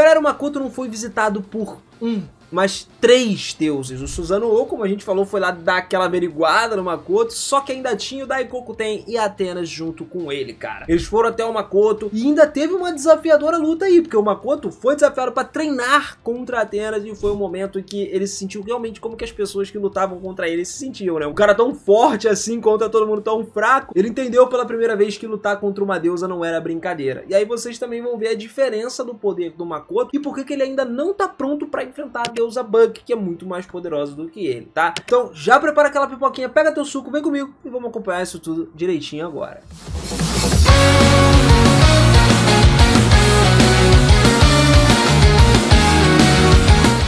Galera, o Makoto não foi visitado por mas 3 deuses. O Susanoo, como a gente falou, foi lá dar aquela averiguada no Makoto, só que ainda tinha o Daikokuten e Atenas junto com ele, cara. Eles foram até o Makoto e ainda teve uma desafiadora luta aí, porque o Makoto foi desafiado para treinar contra Atenas e foi o momento em que ele se sentiu realmente como que as pessoas que lutavam contra ele se sentiam, né? Um cara tão forte assim contra todo mundo tão fraco. Ele entendeu pela primeira vez que lutar contra uma deusa não era brincadeira. E aí vocês também vão ver a diferença do poder do Makoto e por que ele ainda não tá pronto para enfrentar a deusa Bug, que é muito mais poderosa do que ele, tá? Então já prepara aquela pipoquinha, pega teu suco, vem comigo e vamos acompanhar isso tudo direitinho agora.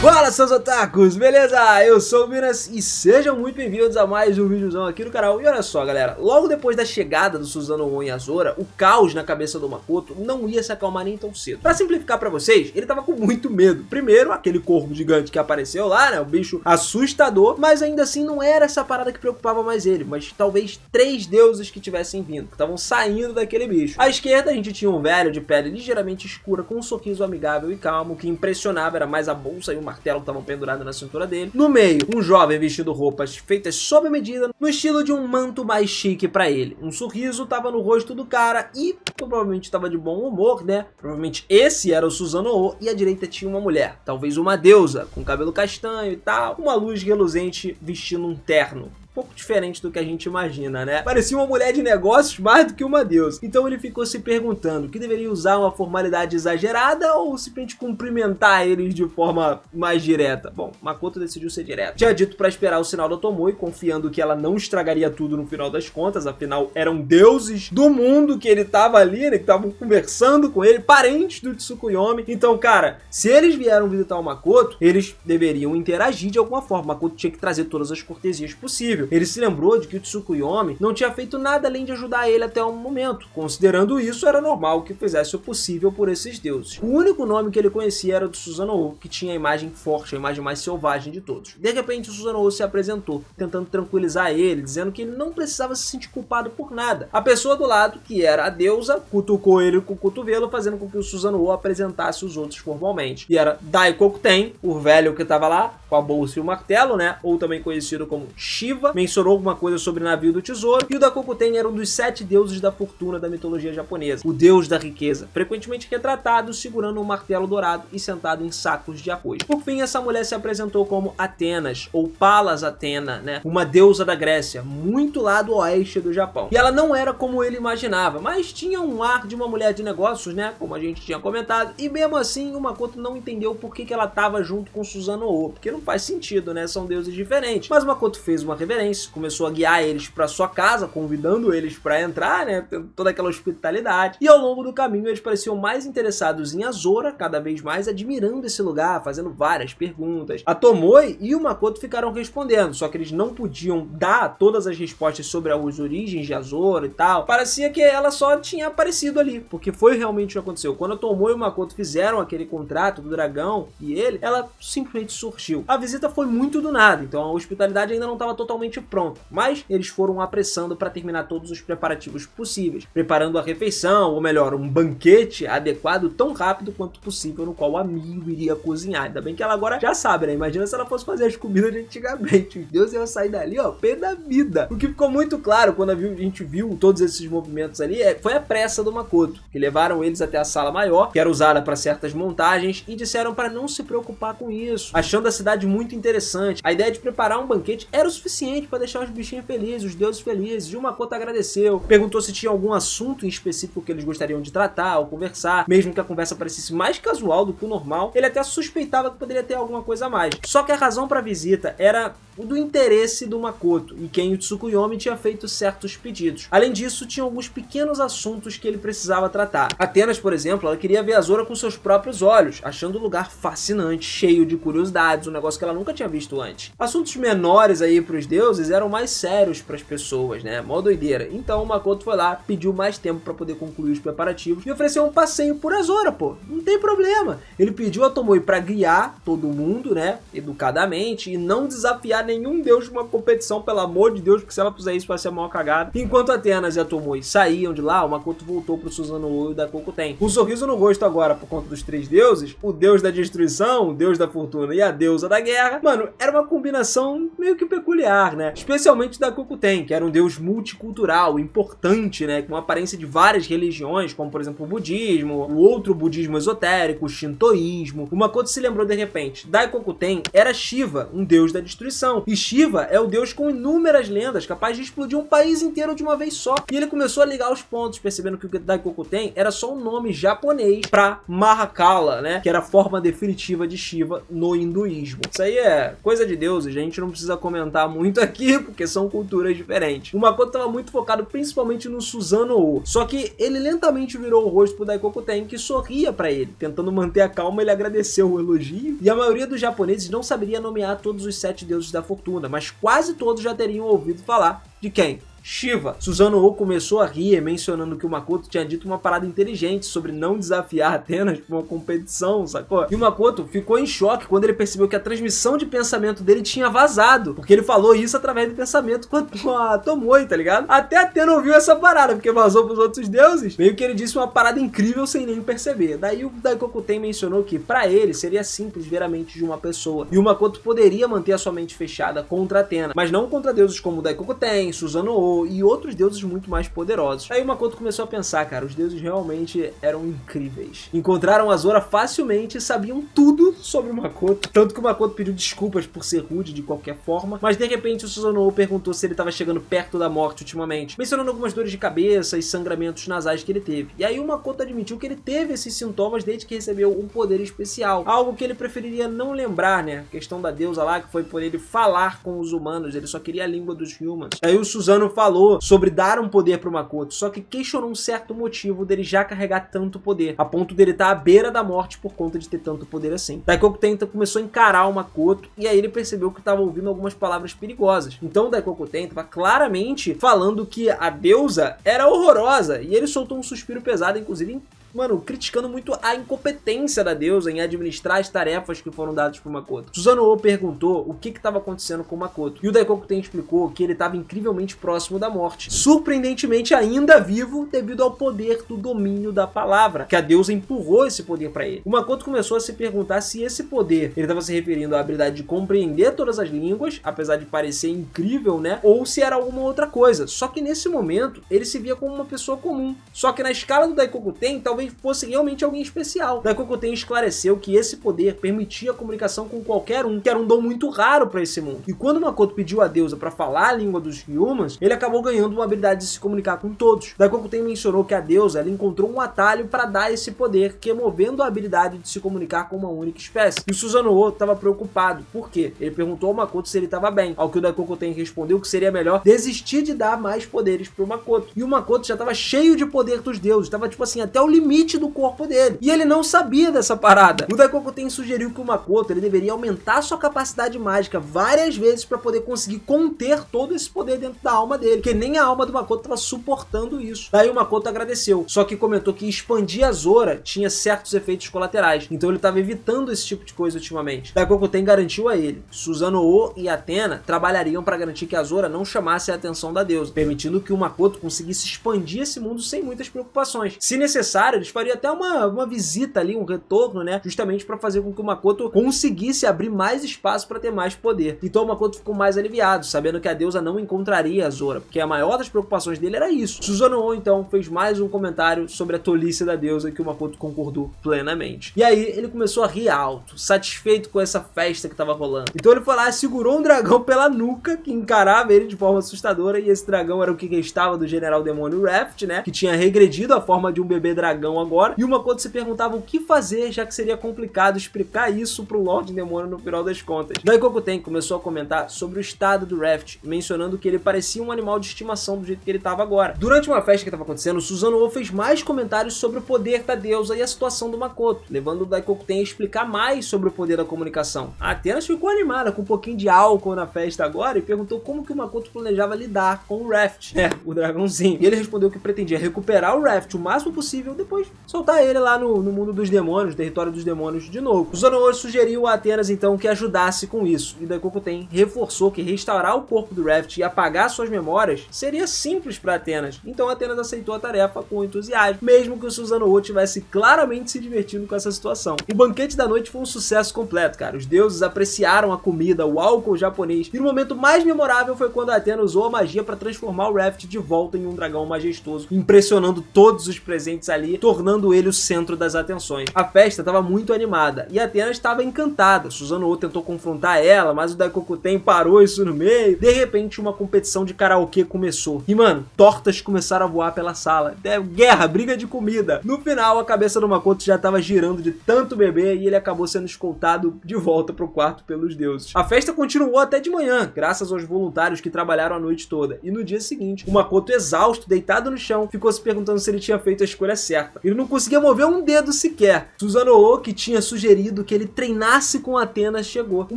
Fala, seus otakus, beleza? Eu sou o Minas e sejam muito bem-vindos a mais um videozão aqui no canal. E olha só, galera, logo depois da chegada do Susanoo em Azora, o caos na cabeça do Makoto não ia se acalmar nem tão cedo. Pra simplificar pra vocês, ele tava com muito medo. Primeiro, aquele corvo gigante que apareceu lá, né, o bicho assustador, mas ainda assim não era essa parada que preocupava mais ele, mas talvez 3 deuses que tivessem vindo, que estavam saindo daquele bicho. À esquerda a gente tinha um velho de pele ligeiramente escura com um sorriso amigável e calmo, que impressionava era mais a bolsa e o martelo que estavam pendurados na cintura dele. No meio, um jovem vestindo roupas feitas sob medida, no estilo de um manto mais chique pra ele. Um sorriso tava no rosto do cara e provavelmente tava de bom humor, né? Provavelmente esse era o Susanoo e à direita tinha uma mulher, talvez uma deusa, com cabelo castanho e tal, uma luz reluzente vestindo um terno. Um pouco diferente do que a gente imagina, né? Parecia uma mulher de negócios mais do que uma deusa. Então ele ficou se perguntando que deveria usar uma formalidade exagerada ou simplesmente cumprimentar eles de forma mais direta. Bom, Makoto decidiu ser direto. Tinha dito pra esperar o sinal da Tomoe, confiando que ela não estragaria tudo no final das contas, afinal eram deuses do mundo que ele tava ali, né? Que estavam conversando com ele, parentes do Tsukuyomi. Então, cara, se eles vieram visitar o Makoto, eles deveriam interagir de alguma forma. Makoto tinha que trazer todas as cortesias possíveis. Ele se lembrou de que o Tsukuyomi não tinha feito nada além de ajudar ele até o momento. Considerando isso, era normal que fizesse o possível por esses deuses. O único nome que ele conhecia era o do Susanoo, que tinha a imagem forte, a imagem mais selvagem de todos. De repente, o Susanoo se apresentou, tentando tranquilizar ele, dizendo que ele não precisava se sentir culpado por nada. A pessoa do lado, que era a deusa, cutucou ele com o cotovelo, fazendo com que o Susanoo apresentasse os outros formalmente. E era Daikokuten, o velho que estava lá, com a bolsa e o martelo, né? Ou também conhecido como Shiva, mencionou alguma coisa sobre o navio do tesouro, e o Daikokuten era um dos 7 deuses da fortuna da mitologia japonesa, o deus da riqueza, frequentemente retratado segurando um martelo dourado e sentado em sacos de arroz. Por fim, essa mulher se apresentou como Atenas, ou Palas Athena, né? Uma deusa da Grécia, muito lá do oeste do Japão. E ela não era como ele imaginava, mas tinha um ar de uma mulher de negócios, né? Como a gente tinha comentado, e mesmo assim o Makoto não entendeu por que ela estava junto com Susanoo, porque não faz sentido, né? São deuses diferentes. Mas o Makoto fez uma reverência, começou a guiar eles para sua casa, convidando eles para entrar, né, toda aquela hospitalidade, e ao longo do caminho eles pareciam mais interessados em Azora, cada vez mais admirando esse lugar, fazendo várias perguntas. A Tomoe e o Makoto ficaram respondendo, só que eles não podiam dar todas as respostas sobre as origens de Azora e tal. Parecia que ela só tinha aparecido ali, porque foi realmente o que aconteceu. Quando a Tomoe e o Makoto fizeram aquele contrato do dragão e ele, ela simplesmente surgiu. A visita foi muito do nada, então a hospitalidade ainda não estava totalmente pronto, mas eles foram apressando para terminar todos os preparativos possíveis, preparando a refeição, ou melhor, um banquete adequado tão rápido quanto possível, no qual a Miu iria cozinhar. Ainda bem que ela agora já sabe, né? Imagina se ela fosse fazer as comidas de antigamente, os deuses iam sair dali, ó, pé da vida. O que ficou muito claro quando a gente viu todos esses movimentos ali foi a pressa do Makoto, que levaram eles até a sala maior, que era usada para certas montagens, e disseram para não se preocupar com isso, achando a cidade muito interessante. A ideia de preparar um banquete era o suficiente para deixar os bichinhos felizes, os deuses felizes. E o Makoto agradeceu, perguntou se tinha algum assunto em específico que eles gostariam de tratar ou conversar, mesmo que a conversa parecesse mais casual do que o normal. Ele até suspeitava que poderia ter alguma coisa a mais. Só que a razão para a visita era o do interesse do Makoto, e quem o Tsukuyomi tinha feito certos pedidos. Além disso, tinha alguns pequenos assuntos que ele precisava tratar. Atenas, por exemplo, ela queria ver Azora com seus próprios olhos, achando o lugar fascinante, cheio de curiosidades, um negócio negócio que ela nunca tinha visto antes. Assuntos menores aí pros deuses eram mais sérios pras pessoas, né? Mó doideira. Então o Makoto foi lá, pediu mais tempo pra poder concluir os preparativos e ofereceu um passeio por Azora, pô. Não tem problema. Ele pediu a Tomoe pra guiar todo mundo, né? Educadamente, e não desafiar nenhum deus de uma competição, pelo amor de Deus, porque se ela fizer isso vai ser a maior cagada. Enquanto Atenas e a Tomoe saíam de lá, o Makoto voltou pro Susanoo e o Daikoku Ten. Um sorriso no rosto agora por conta dos três deuses, o deus da destruição, o deus da fortuna e a deusa da guerra. Mano, era uma combinação meio que peculiar, né? Especialmente o Daikoku Ten, que era um deus multicultural, importante, né? Com aparência de várias religiões, como por exemplo o budismo, o outro budismo esotérico, o shintoísmo. O Makoto se lembrou de repente, Daikoku Ten era Shiva, um deus da destruição. E Shiva é o deus com inúmeras lendas, capaz de explodir um país inteiro de uma vez só. E ele começou a ligar os pontos, percebendo que o Daikoku Ten era só um nome japonês para Mahakala, né? Que era a forma definitiva de Shiva no hinduísmo. Isso aí é coisa de deuses, a gente não precisa comentar muito aqui, porque são culturas diferentes. O Makoto estava muito focado principalmente no Susanoo, só que ele lentamente virou o rosto pro Daikoku Ten, que sorria para ele. Tentando manter a calma, ele agradeceu o elogio, e a maioria dos japoneses não saberia nomear todos os 7 deuses da fortuna, mas quase todos já teriam ouvido falar de quem? Shiva. Susanoo começou a rir, mencionando que o Makoto tinha dito uma parada inteligente sobre não desafiar Atenas para uma competição, sacou? E o Makoto ficou em choque quando ele percebeu que a transmissão de pensamento dele tinha vazado, porque ele falou isso através do pensamento com a Tomoe, tá ligado? Até Atena ouviu essa parada, porque vazou pros outros deuses. Meio que ele disse uma parada incrível sem nem perceber. Daí o Daikoku Ten mencionou que para ele seria simples ver a mente de uma pessoa, e o Makoto poderia manter a sua mente fechada contra Atena, mas não contra deuses como o Daikoku Ten, Susanoo e outros deuses muito mais poderosos. Aí o Makoto começou a pensar, cara, os deuses realmente eram incríveis. Encontraram Azora facilmente e sabiam tudo sobre o Makoto. Tanto que o Makoto pediu desculpas por ser rude de qualquer forma, mas de repente o Susanoo perguntou se ele estava chegando perto da morte ultimamente, mencionando algumas dores de cabeça e sangramentos nasais que ele teve. E aí o Makoto admitiu que ele teve esses sintomas desde que recebeu um poder especial, algo que ele preferiria não lembrar, né? A questão da deusa lá, que foi por ele falar com os humanos, ele só queria a língua dos humans. Aí o Susano falou sobre dar um poder pro Makoto, só que questionou um certo motivo dele já carregar tanto poder, a ponto dele estar à beira da morte por conta de ter tanto poder assim. Daikoku Ten começou a encarar o Makoto, e aí ele percebeu que estava ouvindo algumas palavras perigosas. Então o Daikoku Ten estava claramente falando que a deusa era horrorosa, e ele soltou um suspiro pesado, inclusive mano, criticando muito a incompetência da deusa em administrar as tarefas que foram dadas pro Makoto. Susanoo perguntou o que estava acontecendo com o Makoto, e o Daikoku Ten explicou que ele estava incrivelmente próximo da morte, surpreendentemente ainda vivo devido ao poder do domínio da palavra, que a deusa empurrou esse poder para ele. O Makoto começou a se perguntar se esse poder, ele estava se referindo à habilidade de compreender todas as línguas, apesar de parecer incrível, né, ou se era alguma outra coisa. Só que nesse momento, ele se via como uma pessoa comum. Só que na escala do Daikoku Ten, talvez fosse realmente alguém especial. Daikoku Ten esclareceu que esse poder permitia a comunicação com qualquer um, que era um dom muito raro para esse mundo. E quando Makoto pediu a deusa para falar a língua dos humans, ele acabou ganhando uma habilidade de se comunicar com todos. Daikoku Ten mencionou que a deusa ela encontrou um atalho para dar esse poder, que é movendo a habilidade de se comunicar com uma única espécie. E o Susanoo estava preocupado. Por quê? Ele perguntou ao Makoto se ele estava bem, ao que o Daikoku Ten respondeu que seria melhor desistir de dar mais poderes pro Makoto. E o Makoto já estava cheio de poder dos deuses, estava tipo assim, até o limite do corpo dele. E ele não sabia dessa parada. O Daikoku Ten sugeriu que o Makoto ele deveria aumentar sua capacidade mágica várias vezes para poder conseguir conter todo esse poder dentro da alma dele, porque nem a alma do Makoto estava suportando isso. Daí o Makoto agradeceu, só que comentou que expandir a Zora tinha certos efeitos colaterais, então ele estava evitando esse tipo de coisa ultimamente. Daikoku Ten garantiu a ele que Susanoo e Atena trabalhariam para garantir que a Zora não chamasse a atenção da deusa, permitindo que o Makoto conseguisse expandir esse mundo sem muitas preocupações. Se necessário, eles fariam até uma visita ali, um retorno, né, justamente para fazer com que o Makoto conseguisse abrir mais espaço para ter mais poder. Então o Makoto ficou mais aliviado, sabendo que a deusa não encontraria a Zora, porque a maior das preocupações dele era isso. Susanoo então fez mais um comentário sobre a tolice da deusa, que o Makoto concordou plenamente. E aí ele começou a rir alto, satisfeito com essa festa que tava rolando. Então ele foi lá, segurou um dragão pela nuca, que encarava ele de forma assustadora, e esse dragão era o que restava do general demônio Raft, né, que tinha regredido a forma de um bebê dragão dragão agora, e o Makoto se perguntava o que fazer, já que seria complicado explicar isso pro Lorde Demônio no final das contas. Daikoku Ten começou a comentar sobre o estado do Raft, mencionando que ele parecia um animal de estimação do jeito que ele estava agora. Durante uma festa que estava acontecendo, Susanoo fez mais comentários sobre o poder da deusa e a situação do Makoto, levando o Daikoku Ten a explicar mais sobre o poder da comunicação. A Atenas ficou animada com um pouquinho de álcool na festa agora e perguntou como que o Makoto planejava lidar com o Raft, o dragãozinho. E ele respondeu que pretendia recuperar o Raft o máximo possível, depois soltar ele lá no mundo dos demônios, território dos demônios de novo. Susanoo sugeriu a Atenas então que ajudasse com isso, e Daikoku Ten reforçou que restaurar o corpo do Raft e apagar suas memórias seria simples para Atenas. Então Atenas aceitou a tarefa com entusiasmo, mesmo que o Susanoo tivesse claramente se divertindo com essa situação. O banquete da noite foi um sucesso completo, cara. Os deuses apreciaram a comida, o álcool japonês, e o momento mais memorável foi quando a Atenas usou a magia para transformar o Raft de volta em um dragão majestoso, impressionando todos os presentes ali, tornando ele o centro das atenções. A festa estava muito animada e a Atenas estava encantada. Susanoo tentou confrontar ela, mas o Daikoku Ten parou isso no meio. De repente, uma competição de karaokê começou. E, mano, tortas começaram a voar pela sala. Guerra, briga de comida. No final, a cabeça do Makoto já estava girando de tanto beber e ele acabou sendo escoltado de volta pro quarto pelos deuses. A festa continuou até de manhã, graças aos voluntários que trabalharam a noite toda. E no dia seguinte, o Makoto, exausto, deitado no chão, ficou se perguntando se ele tinha feito a escolha certa. Ele não conseguia mover um dedo sequer. Susanoo, que tinha sugerido que ele treinasse com Atenas, chegou. O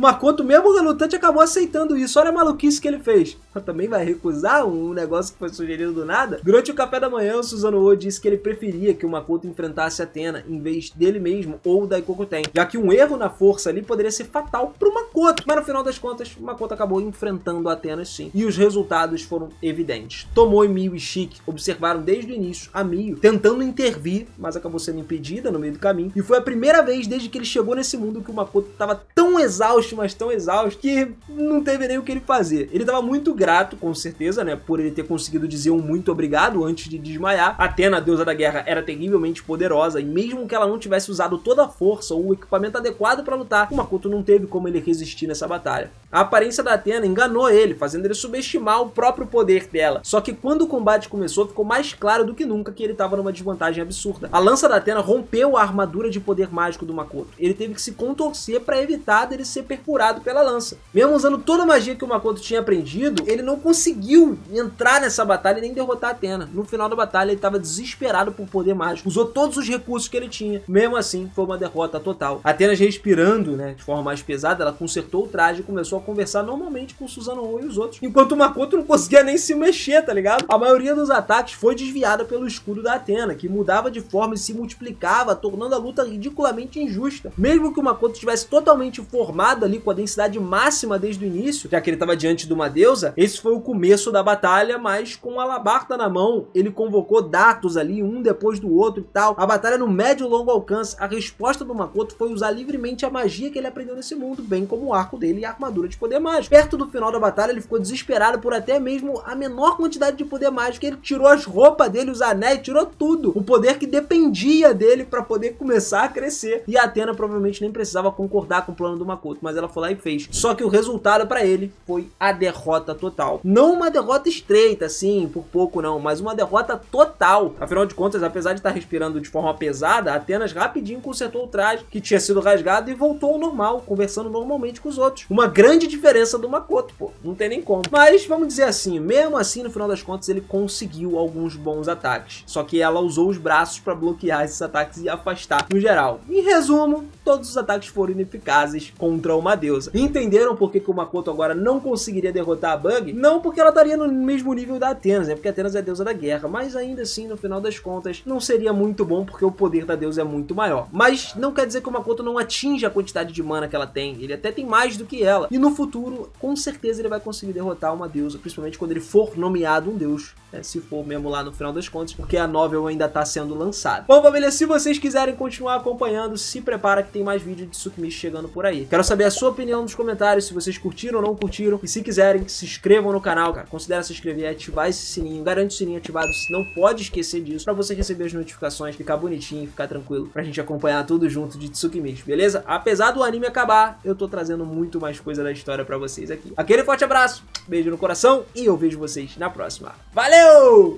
Makoto, mesmo relutante, acabou aceitando isso. Olha a maluquice que ele fez. Também vai recusar um negócio que foi sugerido do nada? Durante o café da manhã, o Susanoo disse que ele preferia que o Makoto enfrentasse Atenas em vez dele mesmo ou o Daikoku Ten, já que um erro na força ali poderia ser fatal pro Makoto. Mas no final das contas, o Makoto acabou enfrentando Atenas sim, e os resultados foram evidentes. Tomoe, Mio e Shiki observaram desde o início a Mio tentando intervir, mas acabou sendo impedida no meio do caminho, e foi a primeira vez desde que ele chegou nesse mundo que o Makoto estava tão exausto, mas tão exausto, que não teve nem o que ele fazer. Ele estava muito grato, com certeza, né, por ele ter conseguido dizer um muito obrigado antes de desmaiar. Athena, a deusa da guerra, era terrivelmente poderosa, e mesmo que ela não tivesse usado toda a força ou o equipamento adequado para lutar, o Makoto não teve como ele resistir nessa batalha. A aparência da Athena enganou ele, fazendo ele subestimar o próprio poder dela. Só que quando o combate começou, ficou mais claro do que nunca que ele estava numa desvantagem absurda. A lança da Athena rompeu a armadura de poder mágico do Makoto. Ele teve que se contorcer para evitar dele ser perfurado pela lança. Mesmo usando toda a magia que o Makoto tinha aprendido, ele não conseguiu entrar nessa batalha e nem derrotar a Athena. No final da batalha, ele estava desesperado por poder mágico. Usou todos os recursos que ele tinha. Mesmo assim, foi uma derrota total. Atenas, respirando, né, de forma mais pesada, ela consertou o traje e começou a conversar normalmente com Susanoo e os outros, enquanto o Makoto não conseguia nem se mexer, tá ligado? A maioria dos ataques foi desviada pelo escudo da Athena, que mudava de forma e se multiplicava, tornando a luta ridiculamente injusta. Mesmo que o Makoto estivesse totalmente formado ali com a densidade máxima desde o início, já que ele estava diante de uma deusa, esse foi o começo da batalha, mas com a alabarda na mão, ele convocou datos ali, um depois do outro e tal. A batalha no médio e longo alcance, a resposta do Makoto foi usar livremente a magia que ele aprendeu nesse mundo, bem como o arco dele e a armadura de poder mágico. Perto do final da batalha, ele ficou desesperado por até mesmo a menor quantidade de poder mágico. Ele tirou as roupas dele, os anéis, tirou tudo. O poder que dependia dele para poder começar a crescer. E a Athena provavelmente nem precisava concordar com o plano do Makoto, mas ela foi lá e fez. Só que o resultado para ele foi a derrota total. Não uma derrota estreita, assim, por pouco não, mas uma derrota total. Afinal de contas, apesar de estar respirando de forma pesada, Atenas rapidinho consertou o traje que tinha sido rasgado e voltou ao normal, conversando normalmente com os outros. Uma grande diferença do Makoto, pô, não tem nem como. Mas, vamos dizer assim, mesmo assim, no final das contas, ele conseguiu alguns bons ataques. Só que ela usou os braços para bloquear esses ataques e afastar no geral. Em resumo, todos os ataques foram ineficazes contra uma deusa. Entenderam por que o Makoto agora não conseguiria derrotar a Bug? Não porque ela estaria no mesmo nível da Atenas, né? Porque a Atenas é a deusa da guerra, mas ainda assim, no final das contas, não seria muito bom porque o poder da deusa é muito maior. Mas não quer dizer que o Makoto não atinja a quantidade de mana que ela tem, ele até tem mais do que ela. E no futuro, com certeza ele vai conseguir derrotar uma deusa, principalmente quando ele for nomeado um deus, né? Se for mesmo lá no final das contas, porque a novel ainda está sendo lançada. Bom, família, se vocês quiserem continuar acompanhando, se prepara que tem mais vídeo de Tsukimichi chegando por aí. Quero saber a sua opinião nos comentários, se vocês curtiram ou não curtiram, e se quiserem, se inscrevam no canal, cara. Considera se inscrever e ativar esse sininho, garante o sininho ativado, não pode esquecer disso, pra você receber as notificações, ficar bonitinho, ficar tranquilo, pra gente acompanhar tudo junto de Tsukimichi, beleza? Apesar do anime acabar, eu tô trazendo muito mais coisa da história pra vocês aqui. Aquele forte abraço, beijo no coração e eu vejo vocês na próxima. Valeu!